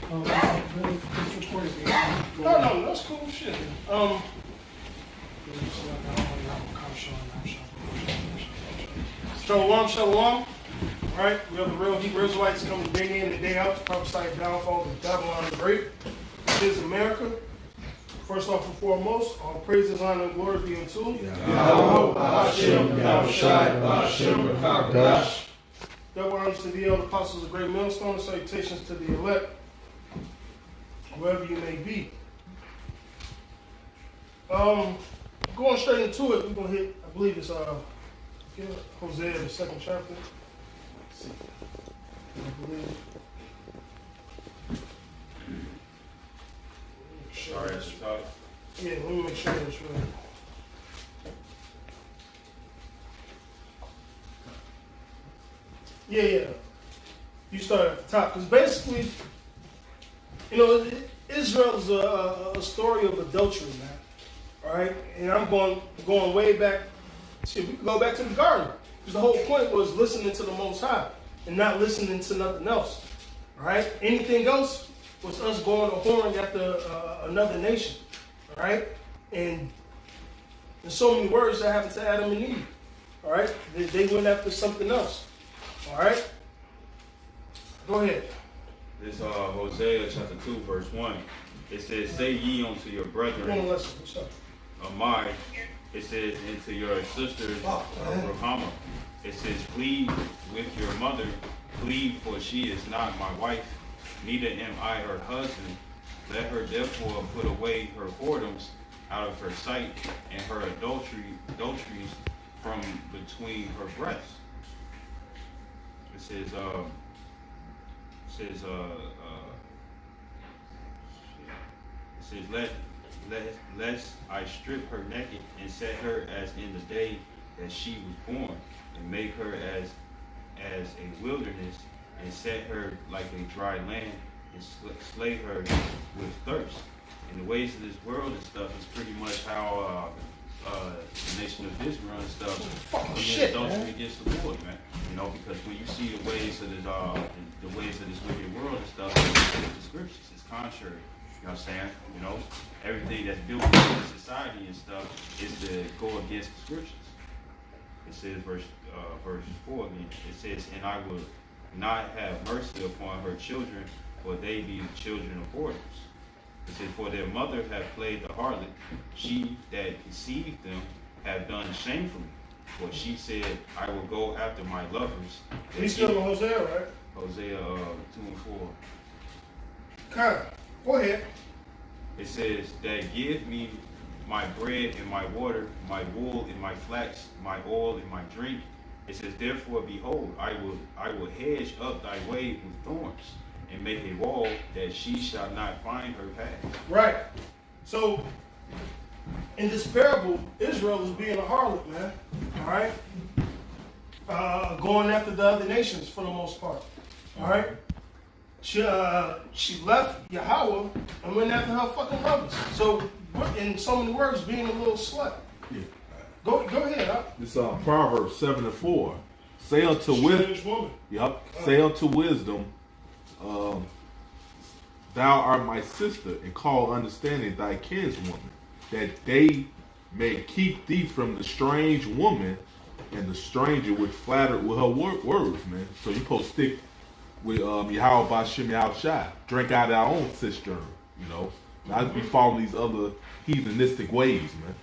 It's recorded. No, that's cool shit. Shalom, shalom. Right? We have the real Hebrew Israelites coming day in and day out to prophesy the downfall of Babylon the Great. This is America. First off and foremost, all praises, honor, and glory be unto double honors to the elder apostles of Great Millstone, and salutations to the elect, wherever you may be. Going straight into it, we're going to hit, I believe it's Hosea, the second chapter. Let's see. I believe. Sorry, that's the top. Yeah, let me make sure that's right. Yeah. You start at the top. Because basically, Israel is a story of adultery, man. All right? And I'm going way back. Shit, we can go back to the garden. Because the whole point was listening to the Most High and not listening to nothing else. All right? Anything else was us going a whoring after another nation. All right? And there's so many words that happened to Adam and Eve. All right? They went after something else. All right? Go ahead. This Hosea chapter 2, verse 1. It says, say ye unto your brethren, What's up? Amai. It says, and to your sisters, Ruhama. It says, plead with your mother, plead, for she is not my wife, neither am I her husband. Let her therefore put away her whoredoms out of her sight, and her adulteries from between her breasts. It says, lest I strip her naked and set her as in the day that she was born, and make her as a wilderness, and set her like a dry land, and slay her with thirst. And the ways of this world and stuff is pretty much how the nation of Israel and stuff adultery against the Lord, man. Because when you see the ways of this wicked world and stuff, the scriptures is contrary. You know what I'm saying? Everything that's built in society and stuff is to go against the scriptures. It says verse 4 again. It says, and I will not have mercy upon her children, for they be the children of whores. It says, for their mother have played the harlot, she that conceived them have done shamefully. For she said, I will go after my lovers. He's still in Hosea, right? Hosea 2 and 4. Okay, go ahead. It says, that give me my bread and my water, my wool and my flax, my oil and my drink. It says, therefore, behold, I will hedge up thy way with thorns, and make a wall that she shall not find her path. Right. So, in this parable, Israel is being a harlot, man. All right? Going after the other nations for the most part. All right? She left Yahweh and went after her fucking lovers. So, in so many words, being a little slut. Yeah. Go ahead. Huh? This Proverbs 7 and 4. Say unto wisdom. Yep. Say unto wisdom, thou art my sister, and call understanding thy kinswoman, that they may keep thee from the strange woman and the stranger which flattered with her words, man. So you supposed to stick with Yahweh Bashem Yahushai. Drink out of our own cistern, not be following these other heathenistic ways, man.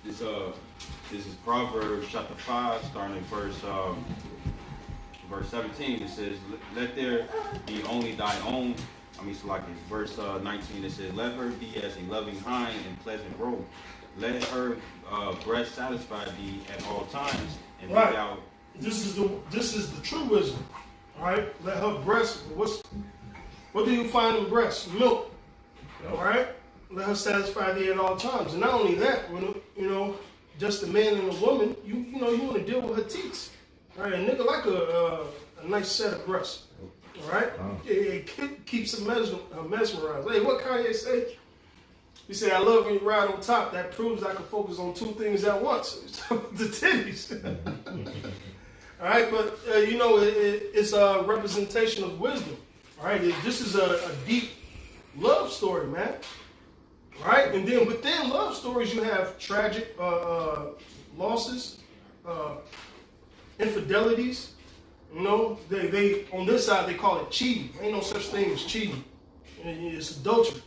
This is Proverbs chapter 5, starting at verse 17. It says, let there be only thy own. Verse 19. It says, let her be as a loving hind and pleasant roe. Let her breast satisfy thee at all times, and right. Thou. This is the true wisdom. All right. Let her breast. What do you find in breast? Milk. All right. Let her satisfy thee at all times. And not only that, when just a man and a woman, you want to deal with her teats. All right. A nigga like a nice set of breasts. All right. It keeps him mesmerized. Hey, what Kanye say? He said, I love when you ride on top. That proves I can focus on two things at once. The titties. All right, but you know, it's a representation of wisdom. All right, this is a deep love story, man. All right, and then within love stories, you have tragic losses, infidelities. You know, they on this side they call it cheating. Ain't no such thing as cheating. It's adultery.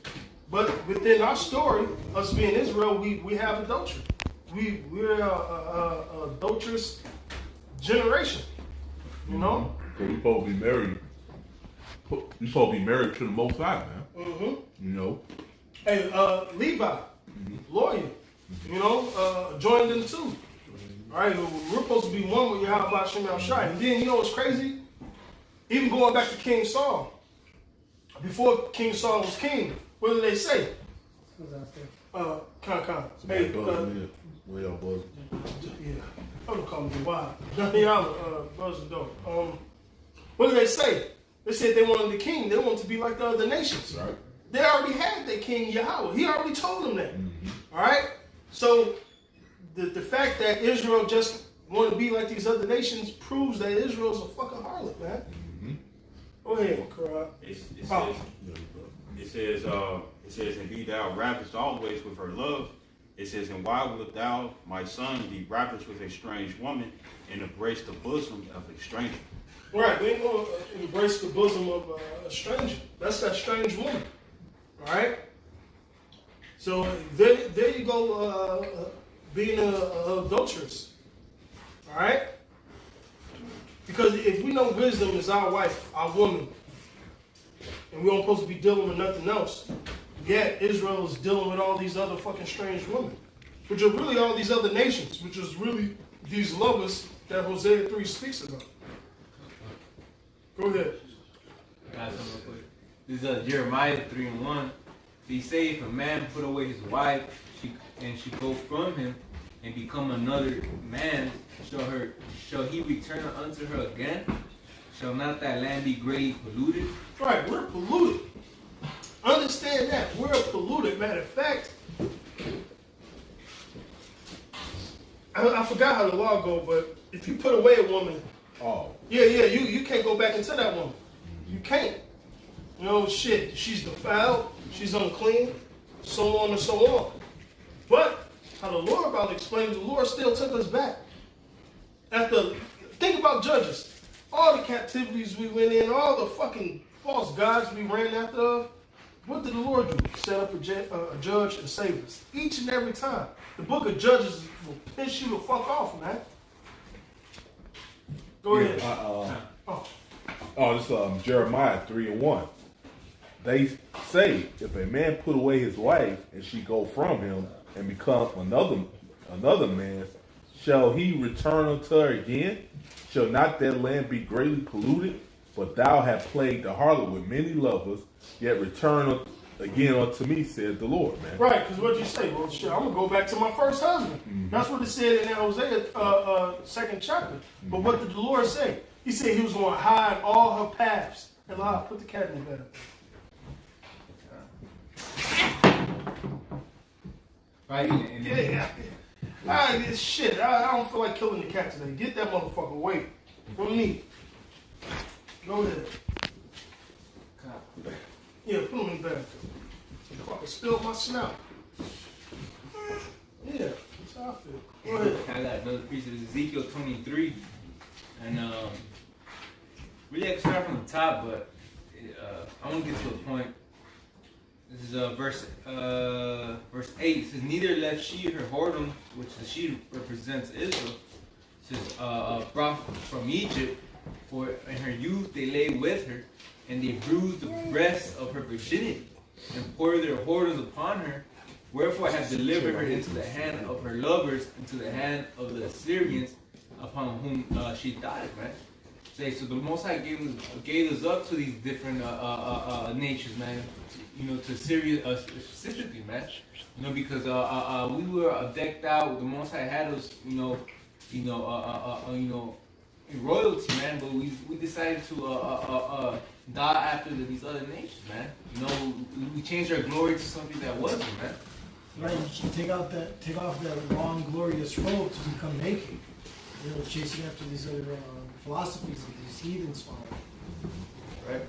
But within our story, us being Israel, we have adultery. We're a adulterous generation. You know? So we supposed to be married. We supposed to be married to the Most High, man. Mm-hmm. You know? Hey, Levi, lawyer, you know, joined in too. All right, we're supposed to be one with Yahweh Shem Shai. And then, you know what's crazy? Even going back to King Saul, before King Saul was king, what did they say? Hey, Way up, buzz. yeah, I'm gonna call him Wild. Buzz and dog. What did they say? They said they wanted the king. They wanted to be like the other nations. Right. They already had their king Yahweh. He already told them that. All right. So the fact that Israel just want to be like these other nations proves that Israel's a fucking harlot, man. Go ahead, Karan. It says, and be thou ravished always with her love. It says, and why wilt thou, my son, be ravished with a strange woman and embrace the bosom of a stranger? Right, we ain't gonna embrace the bosom of a stranger. That's that strange woman. All right. So there you go, being an adulteress. All right. Because if we know wisdom is our wife, our woman, and we don't supposed to be dealing with nothing else, yet Israel is dealing with all these other fucking strange women, which are really all these other nations, which is really these lovers that Hosea 3 speaks about. Go ahead. This is Jeremiah 3:1. He say, if a man put away his wife, she go from him and become another man, shall he return unto her again? Shall not that land be greatly polluted? Right, we're polluted. Understand that. We're polluted. Matter of fact, I forgot how the law go, but if you put away a woman, you can't go back into that woman. You can't. You know, shit, she's defiled, she's unclean, so on and so on. But how the Lord about to explain, the Lord still took us back. Think about Judges. All the captivities we went in, all the fucking false gods we ran after, what did the Lord do? Set up a judge and save us. Each and every time. The book of Judges will piss you the fuck off, man. Go ahead. This is Jeremiah 3:1. They say, if a man put away his wife and she go from him and become another man's, shall he return unto her again? Shall not that land be greatly polluted? But thou hast plagued the harlot with many lovers, yet return again unto me, said the Lord, man. Right, because what you say? Well, shit, I'm going to go back to my first husband. That's what it said in Hosea 2nd chapter. But what did the Lord say? He said he was going to hide all her paths. And put the cat in the bed. Right? Shit, I don't feel like killing the cat today. Get that motherfucker away from me. Go ahead. Yeah, put him in bed. Fucking spilled my snout. Yeah, that's how I feel. Go ahead. I got another piece of Ezekiel 23. And really I can start from the top, but I want to get to a point. This is verse 8. It says, neither left she her whoredom, which the she represents Israel. It says, brought from Egypt, for in her youth they lay with her, and they bruised the breast of her virginity, and poured their whoredoms upon her. Wherefore I have delivered her into the hand of her lovers, into the hand of the Assyrians, upon whom she died, man. So the Most High gave us up to these different nations, man. You know, to Syria specifically, man. You know, because we were decked out. The Most High had us, in royalty, man. But we decided to die after these other nations, man. You know, we changed our glory to something that wasn't, man. Right, you should take off that long, glorious robe to become naked. You know, chasing after these other philosophies that these heathens follow. Right.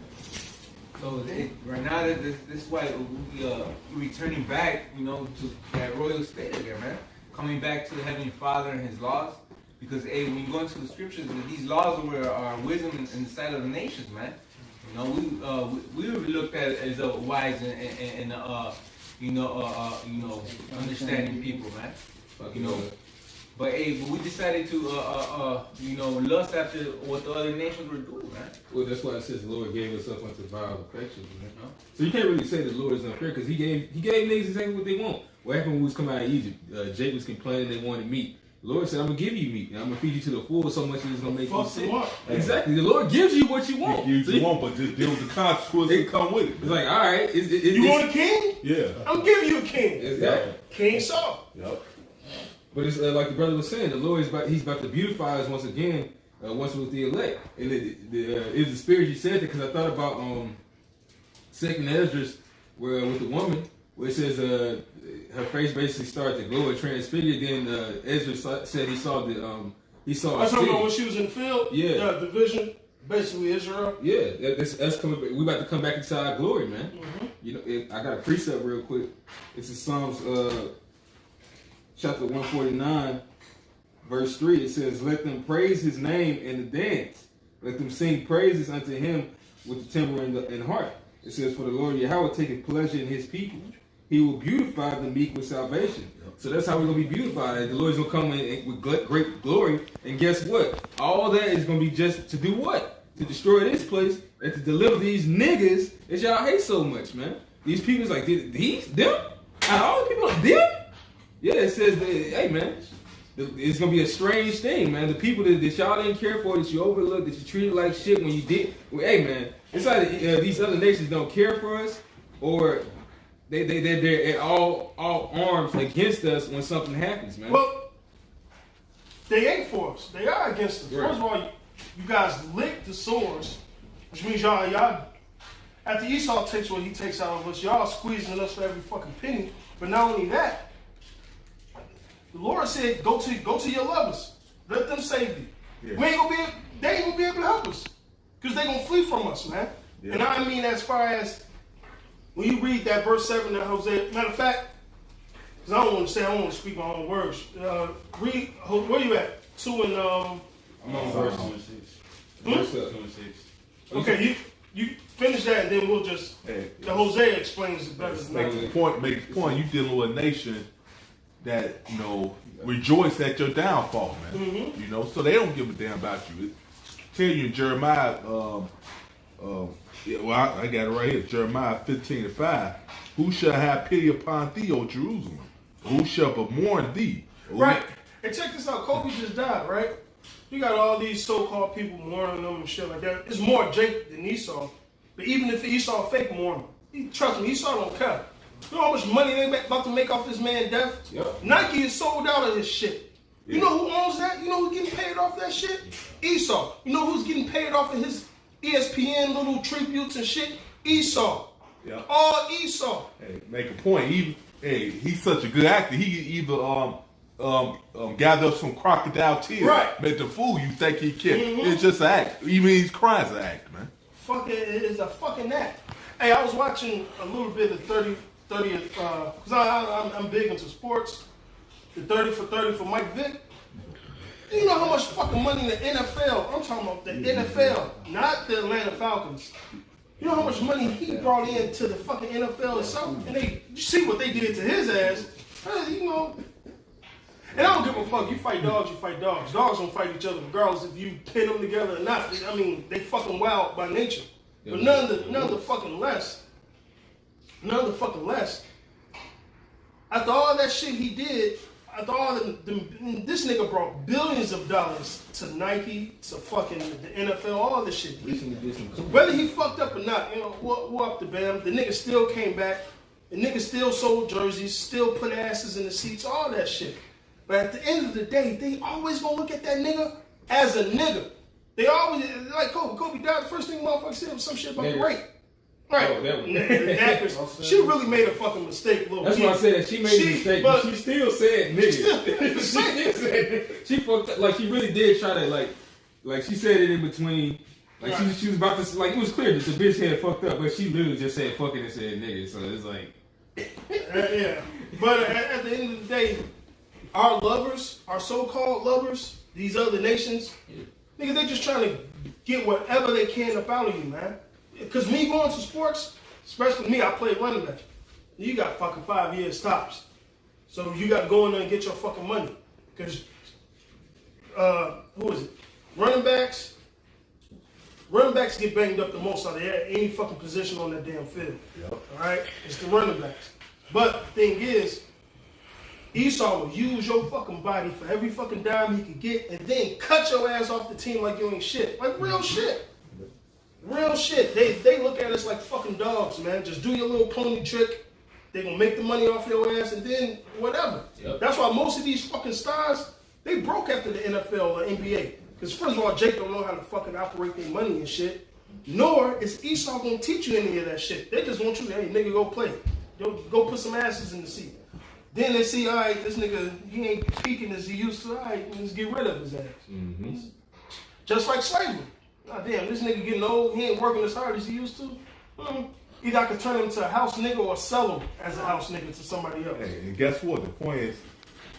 So right now, this is why we returning back, you know, to that royal state again, man. Coming back to the Heavenly Father and His laws, because when you go into the scriptures, these laws are wisdom in the sight of the nations, man. You know, we were looked at as wise and understanding people, man. You know. But we decided to lust after what the other nations were doing, man. Well, that's why it says the Lord gave us up unto vile affections, man. So you can't really say the Lord is unfair because He gave niggas exactly what they want. What happened when we was coming out of Egypt? Jake was complaining they wanted meat. The Lord said, "I'm gonna give you meat, and I'm gonna feed you to the full so much that it's gonna make you sick." Exactly. The Lord gives you what you want. You want, but just deal with the consequences that come with it. It's like, all right, you want a king? Yeah. I'm giving you a king. Exactly. King Saul. Yep. But it's like the brother was saying, the Lord He's about to beautify us once again, once with the elect. And it's the spirit you said that because I thought about Second Esdras, where with the woman, where it says her face basically started to glow and transfigure. Then Ezra said he saw the I talking about when she was in the field. Yeah, the vision, basically Israel. Yeah, that's coming. We about to come back into our glory, man. Mm-hmm. You know, I got a precept real quick. It's in Psalms chapter 149, verse 3. It says, "Let them praise His name in the dance. Let them sing praises unto Him with the timbre and harp." It says, "For the Lord Yahweh taketh pleasure in His people. He will beautify the meek with salvation." So that's how we're going to be beautified. The Lord's going to come in with great glory. And guess what? All that is going to be just to do what? To destroy this place and to deliver these niggas that y'all hate so much, man. These people's like, them? Out of all the people, them? Yeah, it says, hey, man, it's going to be a strange thing, man. The people that y'all didn't care for, that you overlooked, that you treated like shit when you did. Well, hey, man, it's like these other nations don't care for us, or they're at all arms against us when something happens, man. Well, they ain't for us. They are against us. Right. First of all, you guys lick the swords, which means y'all after Esau takes what he takes out of us, y'all squeezing us for every fucking penny. But not only that, the Lord said, go to your lovers. Let them save thee. Yeah. They ain't gonna be able to help us. Because they gonna flee from us, man. Yeah. And I mean as far as when you read that verse 7 in Hosea, matter of fact, because I don't want to speak my own words. Read, where you at? 2 and I'm on verse 26. Verse 26. Okay, you finish that and then we'll just the Hosea explains it better than that. Make the point. You dealing with a nation that, you know, rejoice at your downfall, man. Mm-hmm. You know, so they don't give a damn about you. Tell you in Jeremiah, I got it right here. Jeremiah 15:5. Who shall have pity upon thee, O Jerusalem? Who shall but mourn thee? Right. And check this out. Kobe just died, right? You got all these so-called people mourning them and shit like that. It's more Jake than Esau. But even if Esau fake mourn him, trust me, Esau don't care. You know how much money they about to make off this man's death? Yep. Nike is sold out of his shit. You know who owns that? You know who's getting paid off that shit? Esau. You know who's getting paid off of his ESPN little tributes and shit? Esau. Yep. All Esau. Hey, make a point. He's such a good actor. He either gather up some crocodile tears, right, make the fool you think he killed. Mm-hmm. It's just an act. Even his crimes an act, man. Fuck it is a fucking act. Hey, I was watching a little bit of 30th, because I'm big into sports. The 30 for 30 for Mike Vick. You know how much fucking money the NFL, I'm talking about the NFL, not the Atlanta Falcons. You know how much money he brought into the fucking NFL itself? And you see what they did to his ass. You know. And I don't give a fuck. You fight dogs, you fight dogs. Dogs don't fight each other regardless if you pin them together or not. I mean, they fucking wild by nature. But none of the fucking less. After all that shit he did, after all this nigga brought billions of dollars to Nike, to fucking the NFL, all this shit. Whether he fucked up or not, you know, what up to Bam? The nigga still came back. The nigga still sold jerseys, still put asses in the seats, all that shit. But at the end of the day, they always gonna look at that nigga as a nigga. They always, like Kobe died, the first thing motherfucker said was some shit about the rape. Right. Oh, she really made a fucking mistake, little That's kid. why I said she made a mistake, but she still said nigga. She fucked up. Like, she really did try to, like, like she said it in between. Like she was about to, like it was clear that the bitch had fucked up, but she literally just said fucking and said nigga. So it's like, yeah. But at the end of the day, our lovers, our so-called lovers, these other nations, nigga, they just trying to get whatever they can up out of you, man. Because me going to sports, especially me, I play running back. You got fucking 5 years tops. So you got to go in there and get your fucking money. Because, who is it? Running backs get banged up the most out of any fucking position on that damn field. Yep. All right? It's the running backs. But the thing is, Esau will use your fucking body for every fucking dime he could get and then cut your ass off the team like you ain't shit. Like real shit. Real shit. They look at us like fucking dogs, man. Just do your little pony trick. They're going to make the money off your ass and then whatever. Yep. That's why most of these fucking stars, they broke after the NFL or NBA. Because first of all, Jake don't know how to fucking operate their money and shit. Nor is Esau going to teach you any of that shit. They just want you to, hey, nigga, go play. Go put some asses in the seat. Then they see, all right, this nigga, he ain't peaking as he used to. All right, let's get rid of his ass. Mm-hmm. Just like slavery. God damn, this nigga getting old. He ain't working as hard as he used to. Either I could turn him into a house nigga or sell him as a house nigga to somebody else. Hey, and guess what? The point is,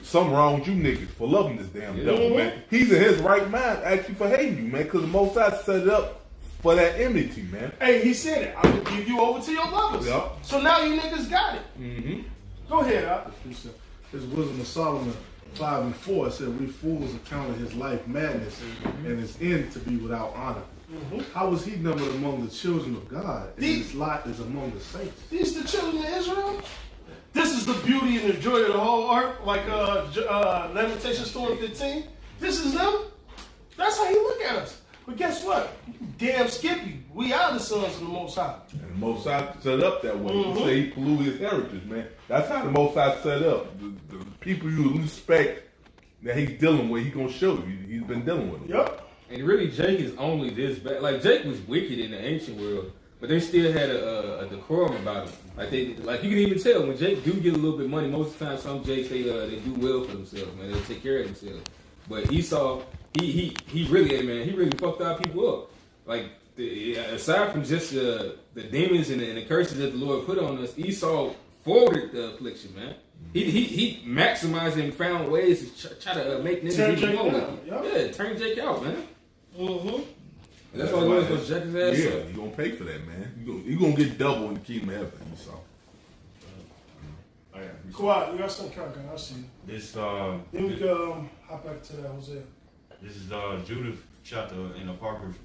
something wrong with you niggas for loving this damn devil, man. He's in his right mind actually for hating you, man, because the Most High set it up for that enmity, man. Hey, he said it. I will give you over to your lovers. Yep. So now you niggas got it. Mm-hmm. Go ahead, Al. His Wisdom of Solomon 5:4 said, "We fools accounted his life madness, and his end to be without honor." Mm-hmm. How was he numbered among the children of God, and his lot is among the saints? These the children of Israel? This is the beauty and the joy of the whole earth, like Lamentations 2:15. This is them. That's how he look at us. But guess what? Damn Skippy, we are the sons of the Most High. And the Most High set up that way. Mm-hmm. He say he polluted his heritage, man. That's how the Most High set up. The people you respect that he's dealing with, he's gonna show you. He's been dealing with them. Yep. And really, Jake is only this bad. Like Jake was wicked in the ancient world, but they still had a decorum about him. Like you can even tell when Jake do get a little bit of money. Most of the time, some Jakes they do well for themselves, man. They take care of themselves. But Esau, he really, man, he really fucked our people up. Like aside from just the demons and the curses that the Lord put on us, Esau forwarded the affliction, man. He maximized and found ways to try to make niggas even more with him. Yeah, turn Jake out, man. Mm-hmm. And that's why he was going to jack his ass up. Yeah, you're going to pay for that, man. You're going to get double in the kingdom of heaven, Esau. Kawhi, you got some countdown. I see. This then we can hop back to that, Hosea. This is Judith chapter in Apocrypha.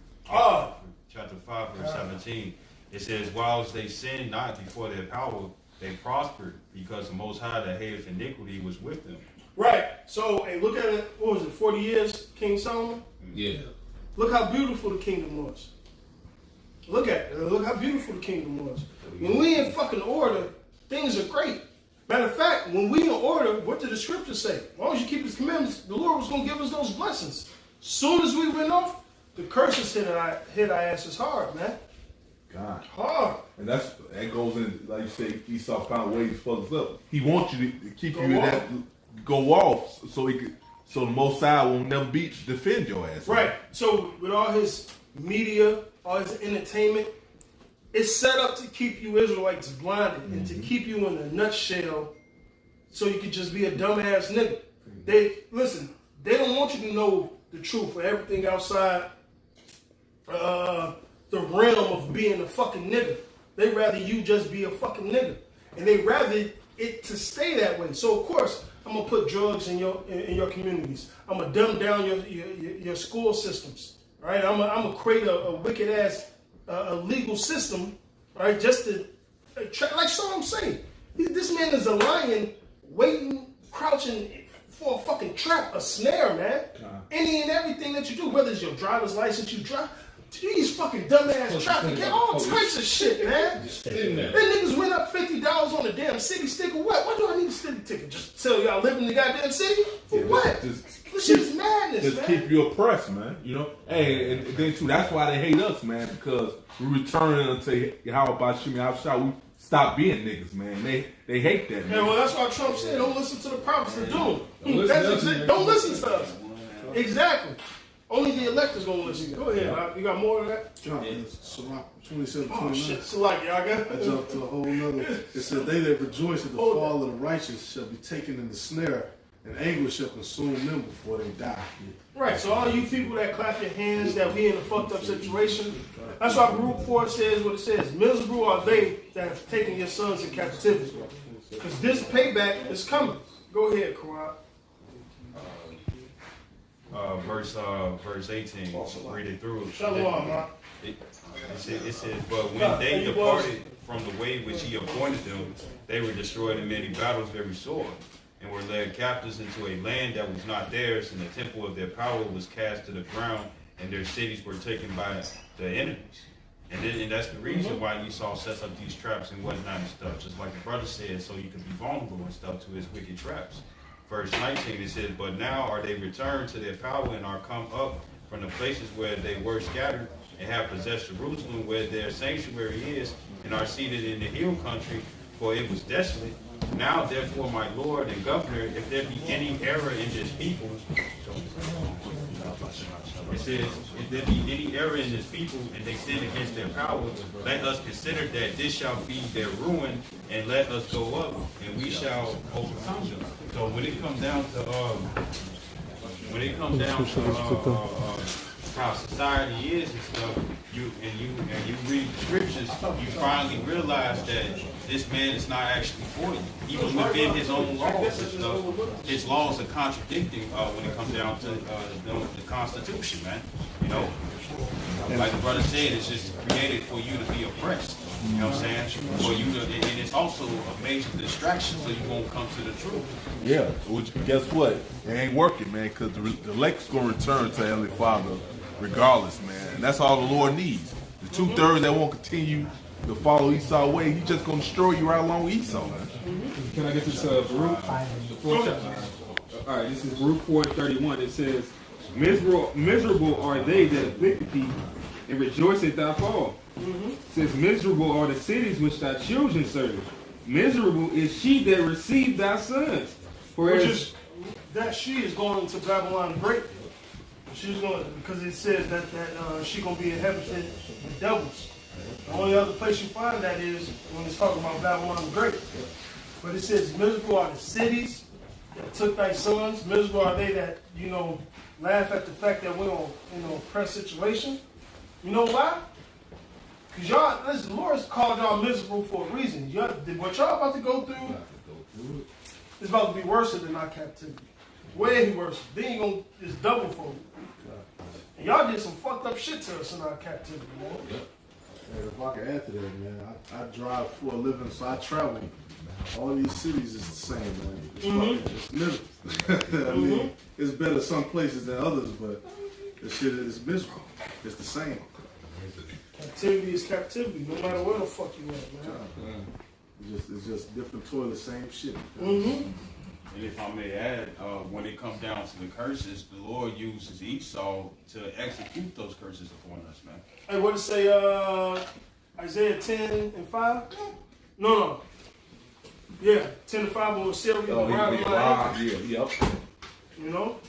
Chapter 5, verse 17. It says, "Whilst they sinned not before their power, they prospered, because the Most High that hateth iniquity was with them." Right. So, hey, look at it. What was it? 40 years, King Solomon. Yeah. Look how beautiful the kingdom was. Look at it. Look how beautiful the kingdom was. When we in fucking order, things are great. Matter of fact, when we in order, what did the scripture say? As long as you keep his commandments, the Lord was going to give us those blessings. Soon as we went off, the curses hit our asses hard, man. God. Hard. And that goes in, like you say, Esau found ways to fuck us up. He wants you to keep you in that, go off, so the Most High will never defend your ass. Right. So with all his media, all his entertainment, it's set up to keep you Israelites blinded and to keep you in a nutshell, so you could just be a dumbass nigga. They don't want you to know the truth for everything outside the realm of being a fucking nigga. They rather you just be a fucking nigga, and they rather it to stay that way. So of course, I'm gonna put drugs in your communities. I'm gonna dumb down your school systems. Right? I'm gonna create a wicked ass legal system. Right? Just to like so I'm saying, this man is a lion waiting, crouching for a fucking trap, a snare, man. Any and everything that you do, whether it's your driver's license, you drive. These fucking dumbass traffic, all types of shit, man. Them niggas went up $50 on a damn city sticker. What do I need a city ticket? Just tell you I live in the goddamn city? For what? This shit is madness, just man. Keep you oppressed, man. You know? Hey, and then too, that's why they hate us, man, because we return unto Yahweh Shimi Hashah. We stop being niggas, man. They hate that, man. Yeah, well, that's why Trump said, don't listen to the prophets of doom. Don't listen to us. Exactly. Only the elect is gonna listen. Go ahead. You got more of that? John, Sirach 27, Oh 29. shit, so like y'all got. I jumped to a whole nother. It said, "They that rejoice at the fall of the righteous shall be taken in the snare, and anguish shall consume them before they die." Right, so all you people that clap your hands that we in a fucked up situation, that's why Baruch 4 says what it says. Miserable are they that have taken your sons in captivity. Because this payback is coming. Go ahead, Kawhi. Verse 18, read it through. Shalom, man. It says, but when they departed from the way which he appointed them, they were destroyed in many battles very sore, and were led captives into a land that was not theirs, and the temple of their power was cast to the ground, and their cities were taken by the enemies. And that's the reason why Esau sets up these traps and whatnot and stuff, just like the brother said, so you can be vulnerable and stuff to his wicked traps. Verse 19, it says, but now are they returned to their power and are come up from the places where they were scattered, and have possessed Jerusalem where their sanctuary is, and are seated in the hill country, for it was desolate. Now therefore, my Lord and Governor, if there be any error in this people, it says, if there be any error in this people, and they sin against their power, let us consider that this shall be their ruin, and let us go up, and we shall overcome them. So when it comes down to how society is and stuff, you read the scriptures, you finally realize that this man is not actually for you. Even within his own laws and stuff, his laws are contradicting when it comes down to the Constitution, man. You know, like the brother said, it's just created for you to be oppressed. You know what I'm saying? For you to, and it's also a major distraction, so you won't come to the truth. Yeah, which guess what? It ain't working, man, because the elect's gonna return to Heavenly Father regardless, man. And that's all the Lord needs. The 2/3 that won't continue to follow Esau's way, he's just gonna destroy you right along with Esau, man. Can I get this Baruch? The fourth chapter. All right, this is Baruch 4:31. It says, miserable are they that afflict thee, and rejoice at thy fall. It says, miserable are the cities which thy children serve. Miserable is she that received thy sons. Which is, that she is going to Babylon the Great. She's going, because it says that she's going to be inhabited with devils. The only other place you find that is when it's talking about Babylon the Great. But it says, miserable are the cities that took thy sons. Miserable are they that, laugh at the fact that we're in an oppressed situation. You know why? Because y'all, listen, the Lord's called y'all miserable for a reason. What y'all about to go through is about to be worse than our captivity. Way worse. Then it's double for you. And y'all did some fucked up shit to us in our captivity, man. Hey, if I can add to that, man, I drive for a living, so I travel. All these cities is the same, man. It's miserable. I mean, it's better some places than others, but the shit is miserable. It's the same. Captivity is captivity, no matter where the fuck you at, man. It's just different toilets, same shit. And if I may add, when it comes down to the curses, the Lord uses Esau to execute those curses upon us, man. Hey, what did it say, Isaiah 10:5? No. Yeah, 10:5 when Syria was riding my head. Yep. You know?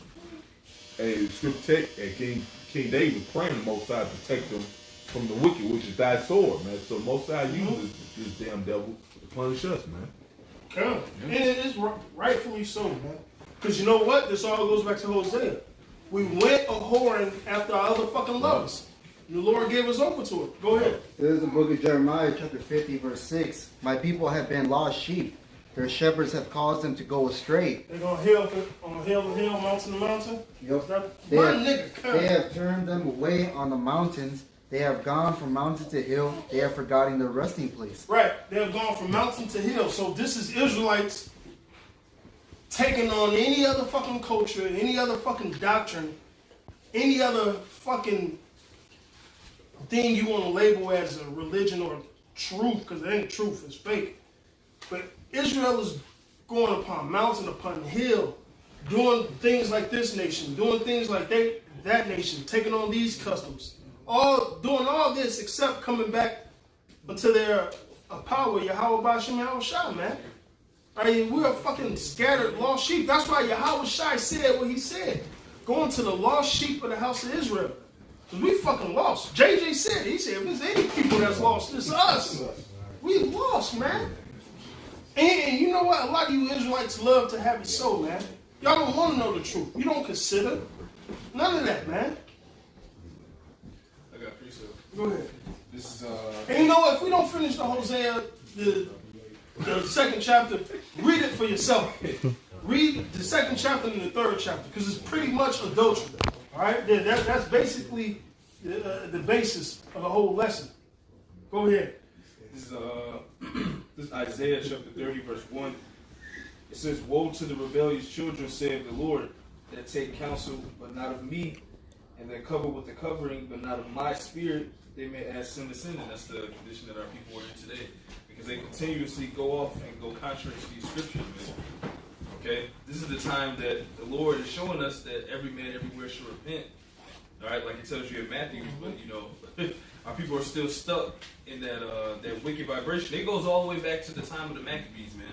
Hey, scripture and King David praying the Most High to protect them from the wicked, which is thy sword, man. So Most High uses this damn devil to punish us, man. Yeah. And it's rightfully so, man. Because you know what? This all goes back to Hosea. We went a-whoring after our other fucking lovers. The Lord gave us over to it. Go ahead. This is the book of Jeremiah, chapter 50, verse 6. My people have been lost sheep. Their shepherds have caused them to go astray. They're going hill to hill, mountain to mountain. Yep. They have turned them away on the mountains. They have gone from mountain to hill. They have forgotten their resting place. Right. They have gone from mountain to hill. So this is Israelites taking on any other fucking culture, any other fucking doctrine, any other fucking thing you want to label as a religion or truth, because it ain't truth, it's fake. But Israel is going upon mountain, upon hill, doing things like this nation, doing things like that nation, taking on these customs. Doing all this except coming back unto their power, Yahweh Bashim Yahweh Shai, man. I mean, we're fucking scattered, lost sheep. That's why Yahweh Shai said what he said. going to the lost sheep of the house of Israel. Because we fucking lost. JJ said, he said, if there's any people that's lost, it's us. We lost, man. And you know what? A lot of you Israelites love to have it so, man. Y'all don't want to know the truth. You don't consider. None of that, man. I got precept. Go ahead. This is And you know what? If we don't finish the Hosea, the second chapter, read it for yourself. Read the second chapter and the third chapter, because it's pretty much adultery. All right? That's basically the basis of the whole lesson. Go ahead. This is Isaiah chapter 30, verse 1. It says, "Woe to the rebellious children, saith the Lord, that take counsel, but not of me, and that cover with the covering, but not of my spirit, they may add sin to sin." And that's the condition that our people are in today. Because they continuously go off and go contrary to these scriptures, man. Okay? This is the time that the Lord is showing us that every man everywhere should repent. Alright, like it tells you in Matthew, but you know, our people are still stuck in that wicked vibration. It goes all the way back to the time of the Maccabees, man.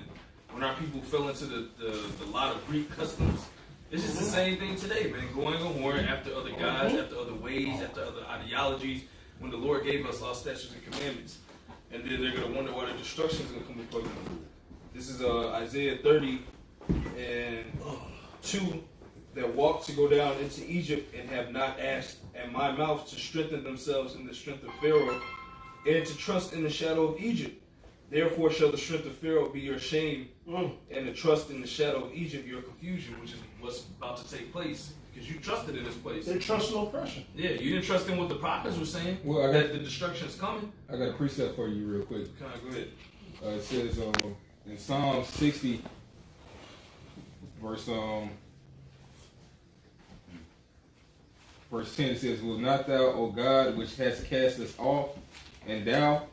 When our people fell into the lot of Greek customs. It's just the same thing today, man. Going a whoring after other gods, after other ways, after other ideologies, when the Lord gave us law, statutes, and commandments. And then they're going to wonder why the destruction is going to come upon them. This is Isaiah 30 and 2. That walk to go down into Egypt and have not asked at my mouth to strengthen themselves in the strength of Pharaoh and to trust in the shadow of Egypt. Therefore shall the strength of Pharaoh be your shame, and the trust in the shadow of Egypt your confusion, which is what's about to take place. Because you trusted in this place. They trust no oppression. Yeah, you didn't trust in what the prophets were saying, well, that the destruction is coming. I got a precept for you real quick. Go ahead. It says in Psalm 60, verse 10, it says, "Will not thou, O God, which hast cast us off, and thou,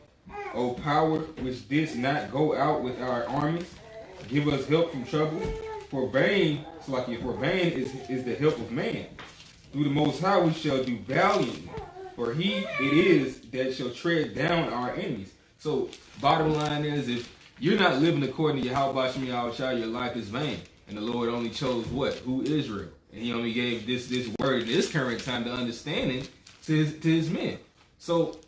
O power, which didst not go out with our armies, give us help from trouble? For vain is the help of man. Through the Most High we shall do valiantly, for he it is that shall tread down our enemies." So, bottom line is, if you're not living according to Yahweh Shem Yahweh, your life is vain. And the Lord only chose what? Who? Israel. And he only gave this word in this current time to understanding to his men. So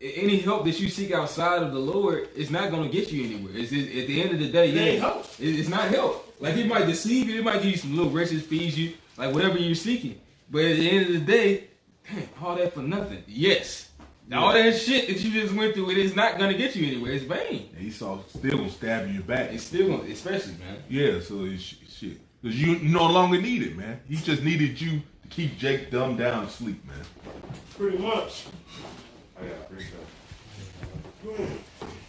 any help that you seek outside of the Lord is not going to get you anywhere. It's at the end of the day, it's not help. Like, it might deceive you, it might give you some little riches, feed you, like whatever you're seeking. But at the end of the day, all that for nothing. Yes. All that shit that you just went through, it is not going to get you anywhere. It's vain. And Esau still gonna stab you in your back. It's still going to, especially, man. Yeah, so it's shit. Because you no longer need it, man. He just needed you to keep Jake dumbed down to sleep, man. Pretty much. I got three stuff.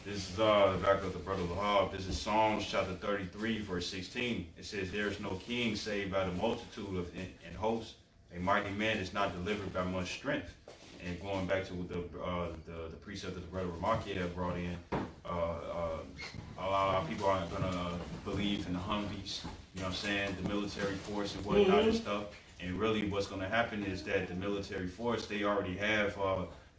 This is back of the brother Lahab. This is Psalms chapter 33, verse 16. It says, "There is no king save by the multitude of in hosts. A mighty man is not delivered by much strength." And going back to what the precept that the brother Ramaki had brought in, a lot of people aren't gonna believe in the Humvees. You know what I'm saying? The military force and whatnot and stuff. And really, what's gonna happen is that the military force, they already have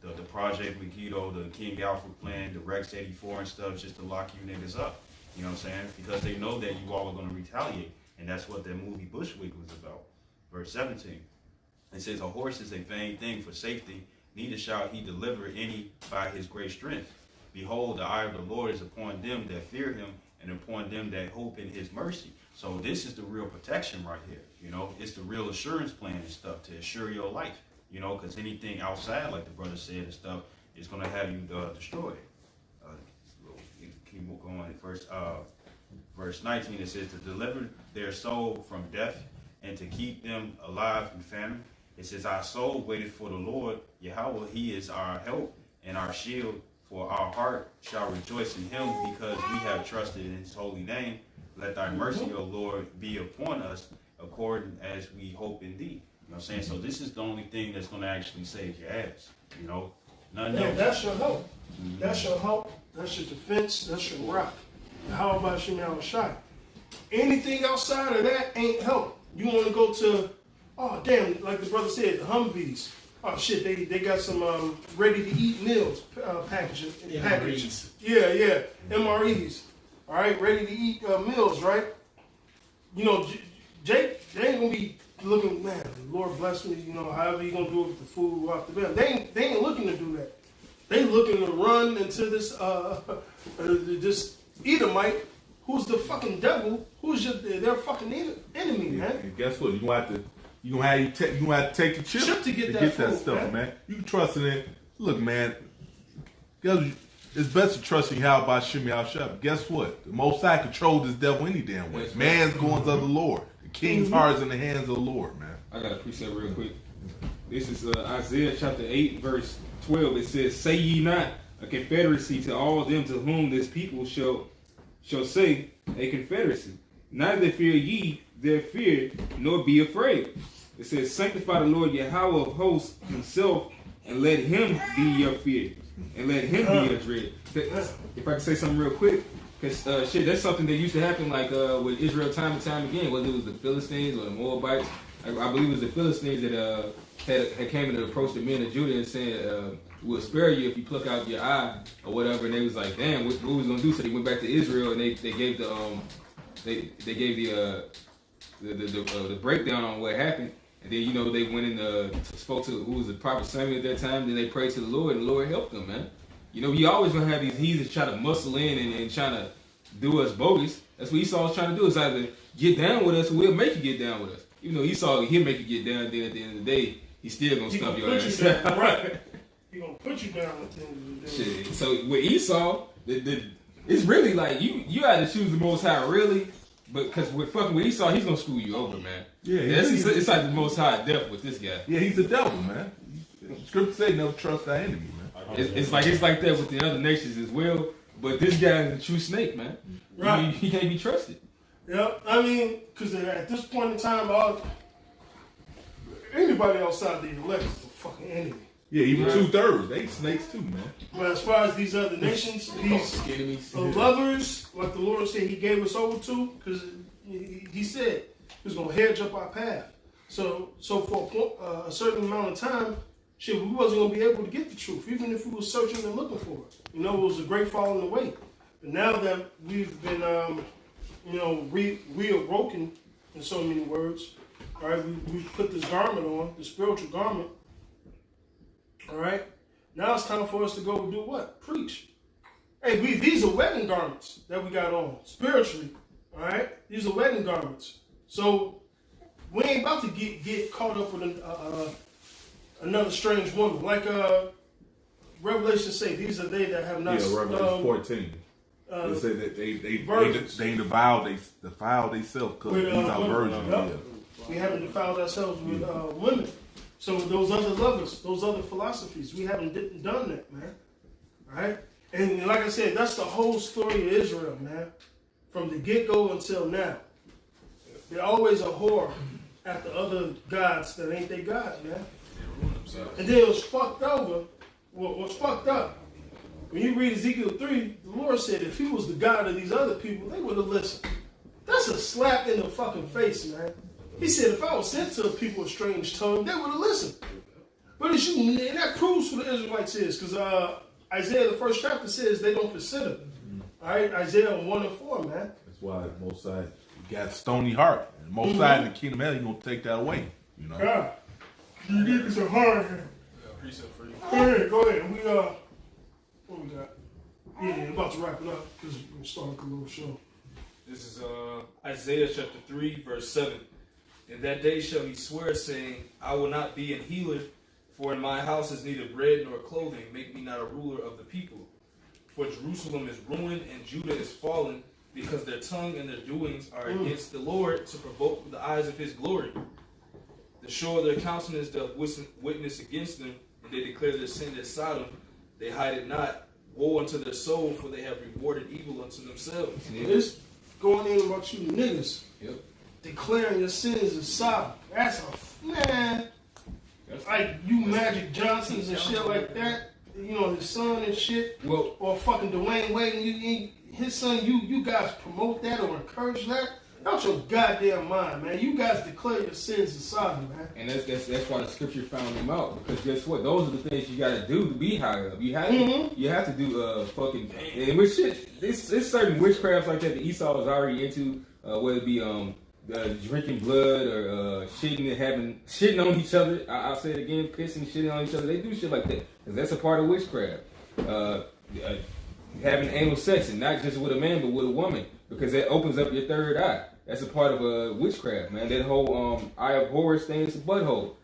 the Project Megiddo, the King Alfred plan, the Rex 84 and stuff, just to lock you niggas up. You know what I'm saying? Because they know that you all are gonna retaliate, and that's what that movie Bushwick was about. Verse 17. It says, "A horse is a vain thing for safety, neither shall he deliver any by his great strength. Behold, the eye of the Lord is upon them that fear him, and upon them that hope in his mercy." So this is the real protection right here. You know, it's the real assurance plan and stuff to assure your life. You know, because anything outside, like the brother said and stuff, is going to have you destroyed. Keep going. Verse 19, it says, "To deliver their soul from death, and to keep them alive from famine." It says, "Our soul waited for the Lord. Yahweh, he is our help and our shield. For our heart shall rejoice in him, because we have trusted in his holy name. Let thy mercy, O Lord, be upon us, according as we hope in thee." You know what I'm saying? So this is the only thing that's going to actually save your ass. You know? Nothing else. That's your help. That's your help. That's your defense. That's your rock. How about Shemal Shai? Anything outside of that ain't help. You want to go to, oh damn, like the brother said, the Humvees. Oh shit, they got some ready to eat meals packages. MREs. Yeah, MREs. All right, ready to eat meals, right? You know, Jake, they ain't gonna be looking, man, Lord bless me, you know, however you gonna do it with the food off the bed. They ain't looking to do that. They looking to run into this Edomite, who's the fucking devil, who's their fucking enemy, man. And guess what? You gonna have to take the chip to get that food, stuff, man. You can trust it in. Look, man. It's best to trust in Yahweh by Shimmy Al-Shab. Guess what? The Most High controls this devil any damn way. Man's goings of the Lord. The king's heart is in the hands of the Lord, man. I got a precept real quick. This is Isaiah chapter 8, verse 12. It says, "Say ye not a confederacy to all them to whom this people shall say a confederacy. Neither fear ye their fear, nor be afraid." It says, "Sanctify the Lord Yahweh of hosts himself, and let him be your fear, and let him be your dread." If I can say something real quick, because that's something that used to happen like with Israel time and time again, whether it was the Philistines or the Moabites. I believe it was the Philistines that had came and approached the men of Judah and said, "We'll spare you if you pluck out your eye," or whatever. And they was like, "Damn, what was gonna do?" So they went back to Israel and they gave they gave the breakdown on what happened. And then, you know, they went and spoke to who was the prophet Samuel at that time. Then they prayed to the Lord, and the Lord helped them, man. You know, we always gonna have these heathens try to muscle in and trying to do us bogus. That's what Esau was trying to do. Is either get down with us, or we'll make you get down with us. Even though Esau, he'll make you get down. Then at the end of the day, he's still gonna stop your ass. Right. He gonna put you down at the end of the day. Shit. So with Esau, it's really like you had to choose the Most High, really. But because with fucking with Esau, he's gonna screw you over, man. Yeah, it's like the Most High death with this guy. Yeah, he's the devil, man. Scripture say never trust thy enemy, man. It's like that with the other nations as well. But this guy is a true snake, man. Right. He can't be trusted. Yeah, I mean, because at this point in time, anybody outside the elect is a fucking enemy. Yeah, even 2/3, they snakes too, man. But as far as these other nations, these lovers, like the Lord said, He gave us over to, because He said He was gonna hedge up our path. So for a certain amount of time, shit, we wasn't gonna be able to get the truth, even if we were searching and looking for it. You know, it was a great falling away. But now that we've been, reawoken in so many words, all right, we put this garment on, the spiritual garment. All right. Now it's time for us to go and do what? Preach. Hey, these are wedding garments that we got on spiritually. All right. These are wedding garments. So we ain't about to get caught up with another strange woman. Like Revelation say, these are they that have not. Yeah, Revelation 14. They say that they defiled themselves because these are virgins. Yep. We haven't defiled ourselves with women. So those other lovers, those other philosophies, we haven't done that, man. Right? And like I said, that's the whole story of Israel, man. From the get-go until now. They're always a whore after other gods that ain't their God, man. And then it was fucked over. What was fucked up? When you read Ezekiel 3, the Lord said if He was the God of these other people, they would have listened. That's a slap in the fucking face, man. He said, if I was sent to a people of strange tongue, they would have listened. But and that proves who the Israelites is, because Isaiah, the first chapter, says they don't consider. All right, Isaiah 1 and 4, man. That's why Most High got a stony heart. And Most High in the kingdom of heaven, He's going to take that away. You know? Yeah. You niggas are hard here. Precept for you. Go ahead. We, what we got? Yeah, about to wrap it up, because we're starting a little show. This is Isaiah chapter 3, verse 7. In that day shall he swear, saying, I will not be an healer, for in my house is neither bread nor clothing. Make me not a ruler of the people. For Jerusalem is ruined and Judah is fallen, because their tongue and their doings are against the Lord, to provoke the eyes of His glory. The show of their countenance doth witness against them, and they declare their sin as Sodom. They hide it not. Woe unto their soul, for they have rewarded evil unto themselves. This going in about you niggas. Yep. Declaring your sins as Sodom. That's a man. Like you Magic Johnsons and shit like that. You know, his son and shit. Well, or fucking Dwayne Wade and his son, you guys promote that or encourage that? Out your goddamn mind, man. You guys declare your sins as Sodom, man. and that's why the scripture found them out. Because guess what? Those are the things you gotta do to be higher up. You have to do fucking and with shit. There's certain witchcrafts like that Esau was already into, whether it be drinking blood or shitting on each other. I'll say it again, shitting on each other. They do shit like that because that's a part of witchcraft. Having anal sex, and not just with a man but with a woman, because that opens up your third eye. That's a part of witchcraft, man. That whole eye of Horus thing is a butthole.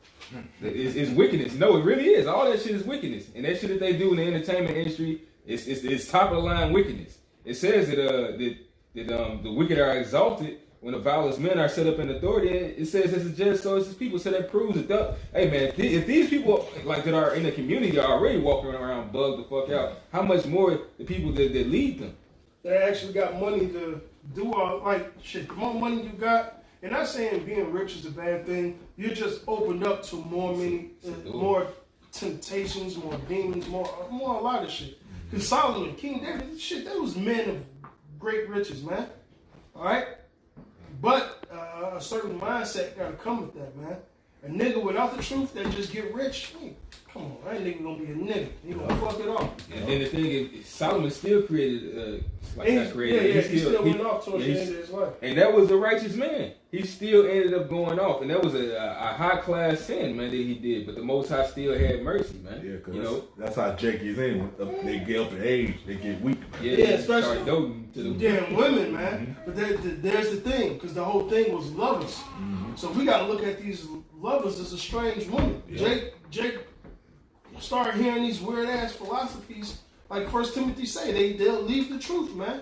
It's wickedness. No, it really is. All that shit is wickedness, and that shit that they do in the entertainment industry is top of the line wickedness. It says that the wicked are exalted when the vilest men are set up in authority. It says this is just so it's just people. So that proves that. Hey man, if these people like that are in the community are already walking around bugged the fuck out, how much more the people that lead them? They actually got money to do all like shit. The more money you got, and not saying being rich is a bad thing. You're just opened up to more temptations, more demons, more a lot of shit. Because Solomon, King David, shit, that was men of great riches, man. All right, but a certain mindset got to come with that, man. A nigga without the truth that just get rich. Come on, that nigga gonna be a nigga. He gonna fuck it off. And then the thing is, Solomon still created, he still went off towards the end of his life. And that was a righteous man. He still ended up going off, and that was a high class sin, man, that he did. But the Most High still had mercy, man. Yeah, because that's how Jake is in. When they get up in age, they get weak. Yeah, especially damn women, man. But there's the thing, because the whole thing was lovers. So we got to look at these lovers as a strange woman. Jake start hearing these weird ass philosophies, like 1 Timothy say, they'll leave the truth, man,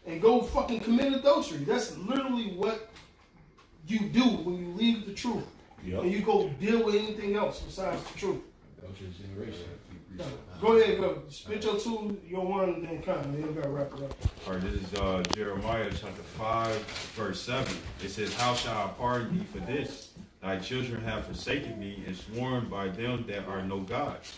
and go fucking commit adultery. That's literally what you do when you leave the truth, and you go deal with anything else besides the truth. Go ahead, go. Spit your 2, your 1, then come. Then you gotta wrap it up. All right, this is Jeremiah chapter 5, verse 7. It says, "How shall I pardon thee for this? Thy children have forsaken me and sworn by them that are no gods."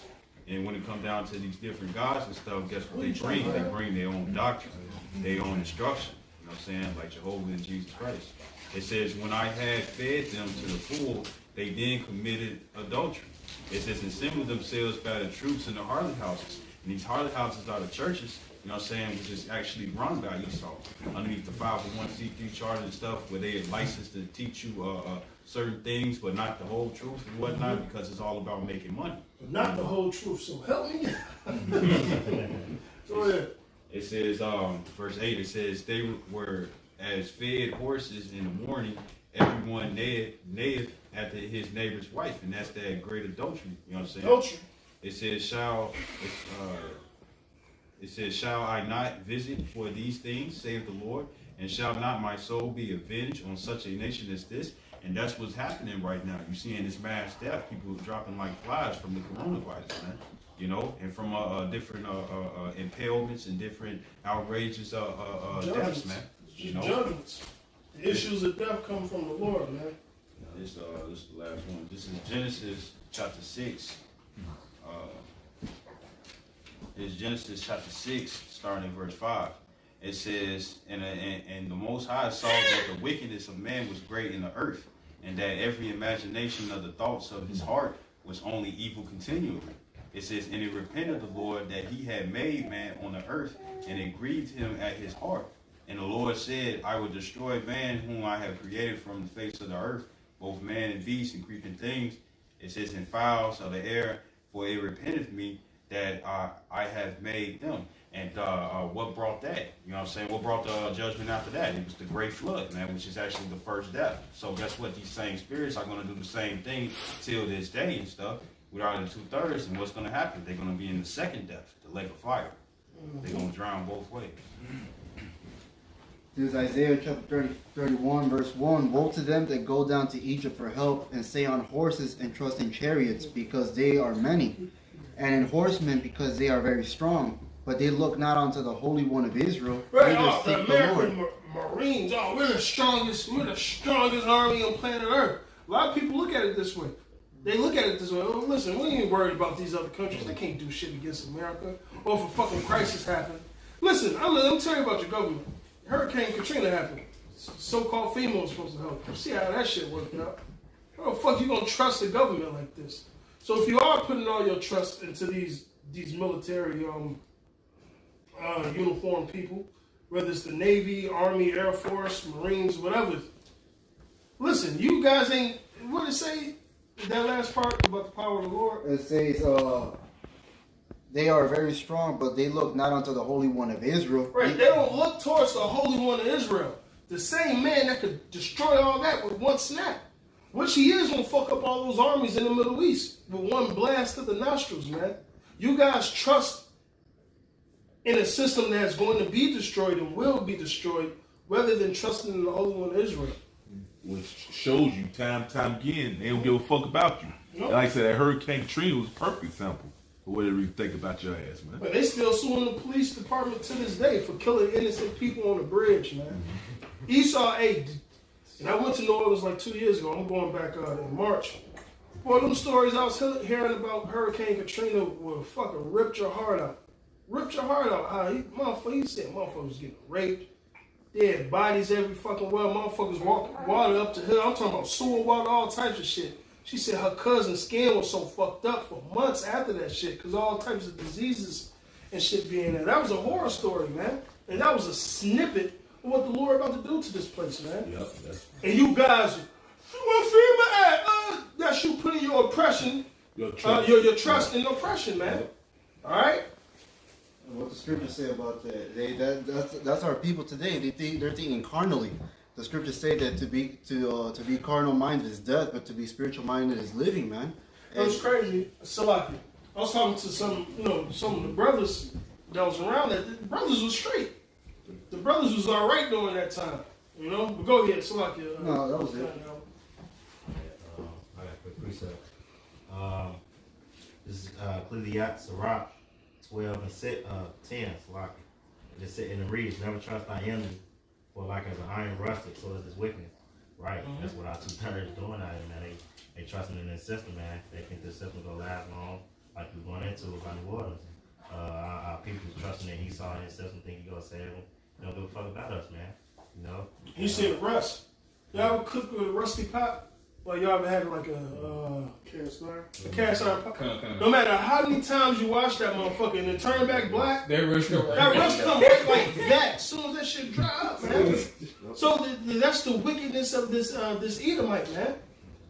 And when it comes down to these different gods and stuff, guess what they bring? They bring their own doctrine, their own instruction. You know what I'm saying? Like Jehovah and Jesus Christ. It says, "When I had fed them to the full, they then committed adultery." It says, "And assembled themselves by the troops in the harlot houses." And these harlot houses are the churches, you know what I'm saying, which is actually run by Esau underneath the 501c3 charter and stuff, where they are licensed to teach you certain things, but not the whole truth and whatnot, because it's all about making money. But not the whole truth, so help me. Go ahead. It says, verse 8, it says, "They were as fed horses in the morning, everyone neigheth after his neighbor's wife," and that's that great adultery. You know what I'm saying? Adultery. It says, "Shall I not visit for these things, saith the Lord? And shall not my soul be avenged on such a nation as this?" And that's what's happening right now. You're seeing this mass death, people dropping like flies from the coronavirus, man. You know, and from different impalements and different outrageous deaths, man. You know? Judgments. The issues of death come from the Lord, man. This is the last one. This is Genesis chapter 6. It's Genesis chapter 6, starting in verse 5. It says, and the Most High saw that the wickedness of man was great in the earth, and that every imagination of the thoughts of his heart was only evil continually. It says, and it repented the Lord that he had made man on the earth, and it grieved him at his heart. And the Lord said, I will destroy man whom I have created from the face of the earth, both man and beast and creeping things. It says, and fowls of the air, for it repenteth me that I have made them. And what brought that? You know what I'm saying? What brought the judgment after that? It was the great flood, man, which is actually the first death. So guess what? These same spirits are going to do the same thing till this day and stuff. We are in the 2/3, and what's going to happen? They're going to be in the second death, the lake of fire. They're going to drown both ways. This is Isaiah chapter 31, verse 1. Woe to them that go down to Egypt for help, and stay on horses and trust in chariots, because they are many, and in horsemen, because they are very strong. But they look not unto the Holy One of Israel. Right, the American Marines. Oh, we're the strongest army on planet Earth. A lot of people look at it this way. They look at it this way. Oh, listen, we ain't worried about these other countries. They can't do shit against America. Or if a fucking crisis happened. Listen, let me tell you about your government. Hurricane Katrina happened. So-called FEMA was supposed to help. See how that shit worked out. How the fuck you gonna trust the government like this? So if you are putting all your trust into these military uniformed people, whether it's the Navy, Army, Air Force, Marines, whatever, Listen, you guys ain't. What did it say? That last part about the power of the Lord. It says, they are very strong, but they look not unto the Holy One of Israel. Right, they don't look towards the Holy One of Israel. The same man that could destroy all that with one snap. Which he is going to fuck up all those armies in the Middle East with one blast of the nostrils, man. You guys trust in a system that's going to be destroyed and will be destroyed rather than trusting in the Holy One of Israel. Which shows you time again, they don't give a fuck about you. Nope. Like I said, that Hurricane Katrina was a perfect example of what they really think about your ass, man. But they still suing the police department to this day for killing innocent people on the bridge, man. Esau, and I went to New Orleans like 2 years ago. I'm going back in March. One of them stories I was hearing about Hurricane Katrina will fucking ripped your heart out. Ripped your heart out. How he said motherfuckers getting raped. Dead bodies every fucking well. Motherfuckers walking water up the hill. I'm talking about sewer water, all types of shit. She said her cousin's skin was so fucked up for months after that shit because all types of diseases and shit being there. That was a horror story, man. And that was a snippet of what the Lord about to do to this place, man. Yep, and you guys, where FEMA at? That's you putting your oppression, your trust in oppression, man. All right? What the scriptures say about that? That's our people today. They're thinking carnally. The scriptures say that to be carnal minded is death, but to be spiritual minded is living, man. It was crazy. Salaki. I was talking to some of the brothers that was around that. The brothers was straight. The brothers was all right during that time, you know. But go ahead, Salaki. No, that was it. I got a quick precept. This is Ecclesiastes, Sirach 12 and 10, Salaki. And it reads, never trust thy enemy, for like as an iron rusted, so is his wickedness. Right? Mm-hmm. That's what our 2/3 doing out here, man. They trusting in this system, man. They think this system gonna last long, like we're going into by New Orleans. Our people's trusting in Esau and his system, think he gonna save them. They don't give a fuck about us, man. You know? He said rust. Y'all ever cook with a rusty pot? Well, y'all ever had like a cast iron pot? No matter how many times you wash that motherfucker and it turn back black, that rust come right like that as soon as that shit dry up, man. So that's the wickedness of this Edomite, man.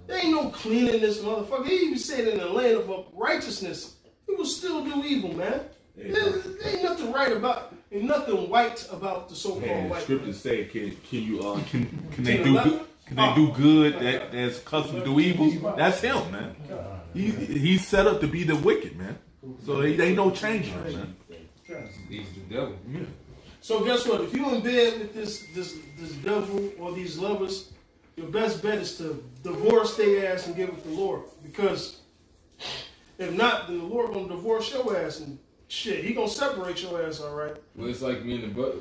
There ain't no cleaning this motherfucker. He even said in the land of righteousness, he will still do evil, man. There ain't nothing right about, ain't nothing white about the so-called white. Scriptures say, can they do good? Can they do good that's accustomed to do evil? That's him, man. He's set up to be the wicked, man. So there ain't no changing him, man. He's the devil. Yeah. So guess what? If you in bed with this devil or these lovers, your best bet is to divorce their ass and give it to the Lord. Because if not, then the Lord gonna divorce your ass and shit. He gonna separate your ass, all right? Well, it's like me and the brother.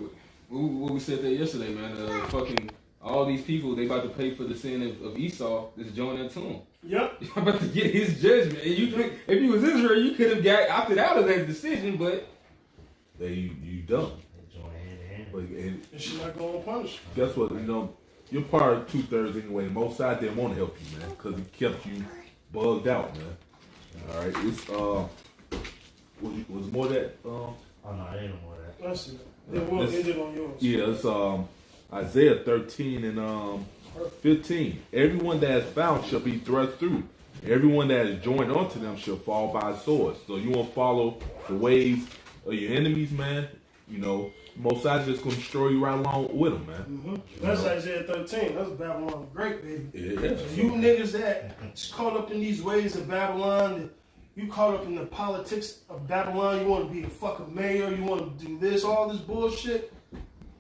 What we said that yesterday, man. Fucking all these people, they about to pay for the sin of Esau. Just join that to him. Yep. You're about to get his judgment. And you could, if you was Israel, you could have got opted out of that decision, but you dumb. And she not gonna punish. Guess what? You're part of 2/3 anyway. Most side didn't want to help you, man, because it kept you bugged out, man. All right, it's was more that. Oh no, I ain't no more of that. That's it. Then we'll end it on yours. Yeah, it's Isaiah 13 and 15. Everyone that is found shall be thrust through. Everyone that is joined onto them shall fall by sword. So you won't follow the ways of your enemies, man. Most sides just gonna destroy you right along with them, man. Mm-hmm. That's Isaiah 13. That's Babylon great, baby. Yeah. So you niggas that's caught up in these ways of Babylon, you caught up in the politics of Babylon, you want to be a fucking mayor, you want to do this, all this bullshit,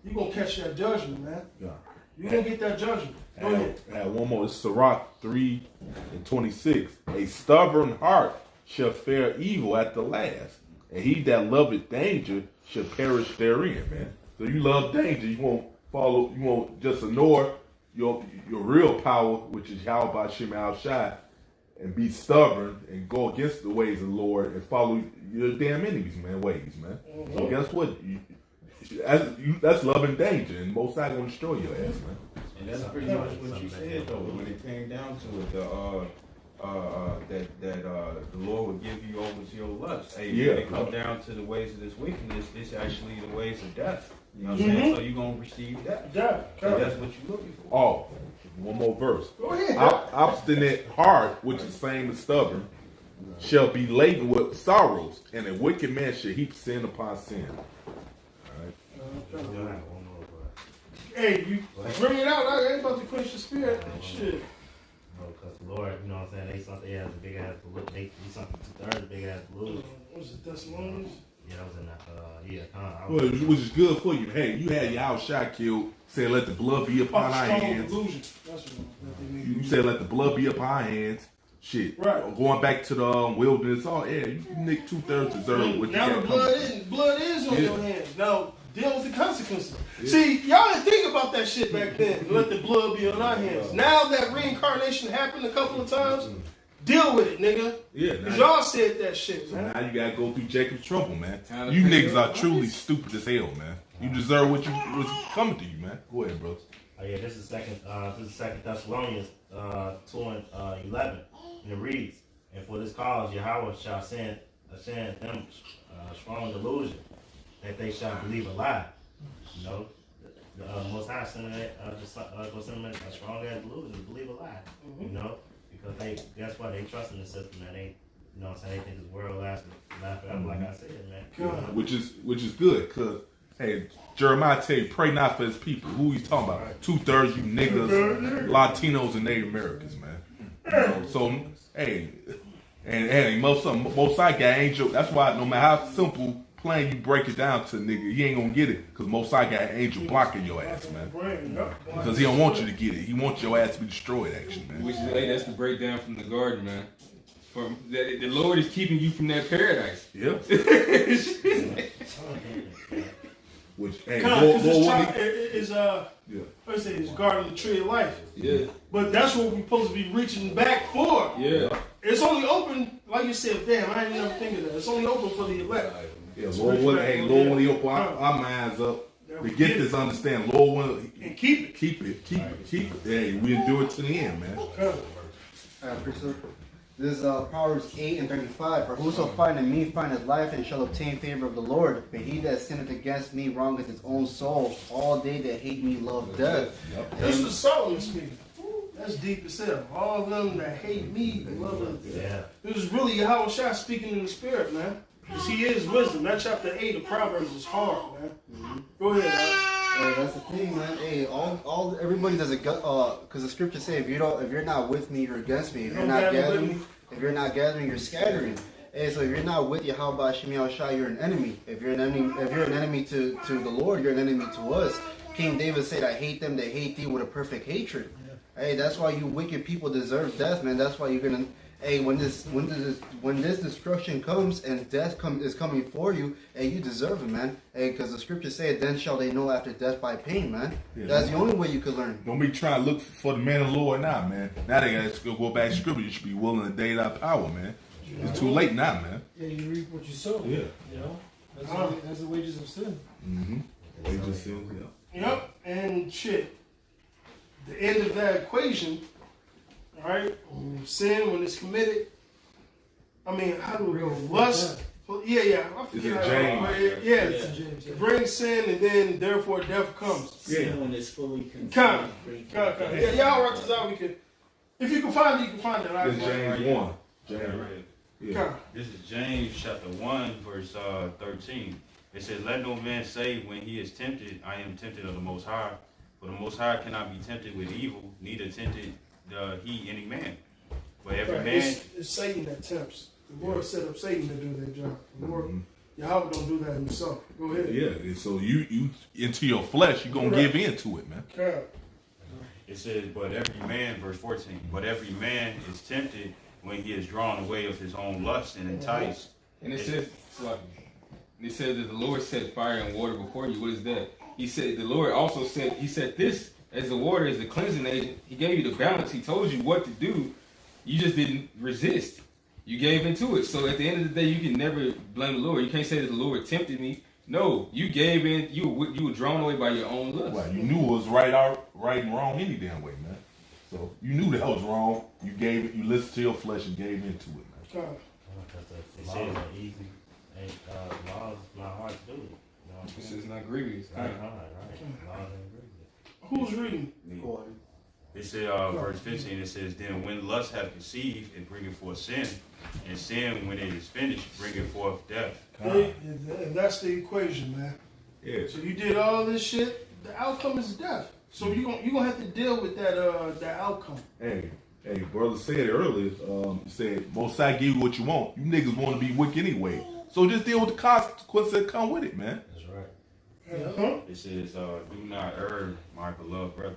you gonna catch that judgment, man. Yeah. You gonna get that judgment. Go ahead. One more. It's Sirach 3 and 26. A stubborn heart shall fare evil at the last, and he that loveth danger shall perish therein, man. So you love danger, you won't just ignore your real power, which is Yahweh B'Shem Al Shai, and be stubborn and go against the ways of the Lord and follow your damn enemies, man, ways, man. Mm-hmm. So guess what? That's loving danger, and most I gonna destroy your ass, man. And that's pretty much what you said, though. When it came down to it, that the Lord will give you over to your lust. Hey, Yeah. when it comes down to the ways of this wickedness, it's actually the ways of death. You know what I'm saying? So you're gonna receive death. Yeah, So that's what you're looking for. Oh, one more verse. Go ahead. Obstinate heart, which is same as stubborn, shall be laden with sorrows, and a wicked man shall heap sin upon sin. You know, one more, but, Hey, you bring it out. I ain't about to quench the spirit. Shit. because the Lord, you know what I'm saying, they something, they had a big ass balloon, they something 2/3 big ass balloon. What was it, Thessalonians? Yeah, that was in that, Well, which is good for you. Hey, you had your house shot killed. Said let the blood be upon our Strong hands. delusion. That's what they need. You said let the blood be upon our hands. Shit. Right. Going back to the wilderness. Oh yeah, you nick 2/3 deserve what you Now got the coming. blood is on Yeah. your hands. Now deal with the consequences. Yeah. See, y'all didn't think about that shit back then. Let the blood be on our hands. Now that reincarnation happened a couple of times, deal with it, nigga. Yeah. Cause Now, y'all said that shit, so man. now you gotta go through Jacob's trouble, man. Time to You pay niggas up. are truly stupid as hell, man. You deserve what's coming to you, man. Go ahead, bro. Oh yeah, this is second Thessalonians 2:11, and it reads, "And for this cause Yahweh shall send them strong delusion, that they shall believe a lie." You know, the Most High send them go send them a strong ass delusion to believe a lie. You know, because that's why they trust in the system, and they, you know what I'm saying, they think this world lasts forever. Like I said, man. God. Which is good, cause hey, Jeremiah tell you, pray not for his people. Who he's talking about? 2/3 you niggas, Latinos and Native Americans, man. You know, so hey, and most I got angel. That's why no matter how simple plain you break it down to, nigga, he ain't gonna get it, cause most I got angel blocking your ass, man. Because he don't want you to get it. He wants your ass to be destroyed, actually, man. Which is, hey, that's the breakdown from the garden, man. From the Lord is keeping you from that paradise. Yep. Which hey, Because more it's let's say it's guarding the tree of life. Yeah. But that's what we're supposed to be reaching back for. Yeah. It's only open, like you said, damn, I didn't ever think of that. It's only open for the elect. yeah, Lord willing, he open our minds up to get this understanding. Lord willing, And keep it. keep it. Hey, we endure it to the end, man. This is Proverbs 8:35. For whoso findeth me findeth life and shall obtain favor of the Lord. But he that sinneth against me wrongeth his own soul. All they that hate me love death. This was Solomon speaking. That's deep as hell. All of them that hate me, they love us. Yeah. This is really Yahweh Shah speaking in the spirit, man. Because he is wisdom. That chapter 8 of Proverbs is hard, man. Go ahead, man. That's the thing, man. Hey, everybody does it. Because the scriptures say, if you're not with me, you're against me. If you're not gathering, you're scattering. Hey, so if you're not with Yahweh Shem Yahushua, you're an enemy. If you're an enemy to the Lord, you're an enemy to us. King David said, "I hate them that hate thee with a perfect hatred." Hey, that's why you wicked people deserve death, man. That's why you're gonna. Hey, when this destruction comes and death is coming for you, hey, you deserve it, man. Hey, because the scripture said, "Then shall they know after death by pain," man. Yeah, That's the only way you could learn. Don't be trying to look for the man of the Lord now, man. Now they gotta go back to scripture. You should be willing to date our power, man. It's too late now, man. Yeah, you reap what you sow. Yeah. You know? That's the wages of sin. Mm-hmm. They just said, yeah. Yep, and shit. The end of that equation, all right? Sin, when it's committed, I mean, how do we go? Lust. Yeah. I Is forget it how- James? Yeah. It's in James. Yeah. Bring sin, and then therefore death comes. Yeah. When it's fully consumed. Come. Yeah, y'all work this out. We can, if you can find it, you can find it. It's James 1. James. Yeah. Come. This is James chapter 1, verse 13. It says, "Let no man say when he is tempted, I am tempted of the Most High. For the Most High cannot be tempted with evil, neither tempted he any man. But every Right. man..." It's Satan that tempts. The Lord set up Satan to do that job. The Lord, Yahweh don't do that himself. Go ahead. Yeah, and so you into your flesh, you're gonna give in to it, man. Come. It says, "But every man," verse 14, "but every man is tempted when he is drawn away of his own lust and enticed." And it says that the Lord set fire and water before you. What is that? He said the Lord also said, he said this as the water is the cleansing agent. He gave you the balance. He told you what to do. You just didn't resist. You gave into it. So at the end of the day, you can never blame the Lord. You can't say that the Lord tempted me. No, you gave in. You were drawn away by your own lust. Well, you knew it was right and wrong any damn way, man. So you knew that was wrong. You listened to your flesh and gave into it, man. God. Because the laws are easy. And laws not hard to do. You know what I'm This saying? is not grievous. Right. Laws ain't grievous. Who's reading? It said, verse 15, it says, then when lust hath conceived, it bringeth forth sin, and sin, when it is finished, bringeth forth death. And that's the equation, man. Yeah. So you did all this shit, the outcome is death. So you're gonna have to deal with that outcome. Hey, brother said it earlier. He said, Most I give you what you want. You niggas want to be wicked anyway. So just deal with the consequences that come with it, man. That's right. Uh-huh. It says, do not err, my beloved brethren.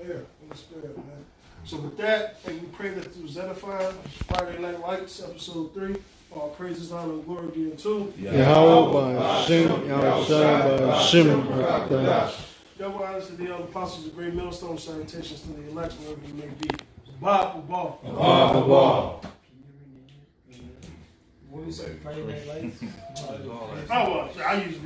In the spirit, man. So with that, we pray that it was edifying. Friday Night Lights, episode 3. All praises, honor, and glory be unto Yahweh Hashem, Yahweh Hashem. double honors to the other apostles of Great Millstone, salutations to the elect, wherever you may be. Bob. What is it? Friday Night Lights? I usually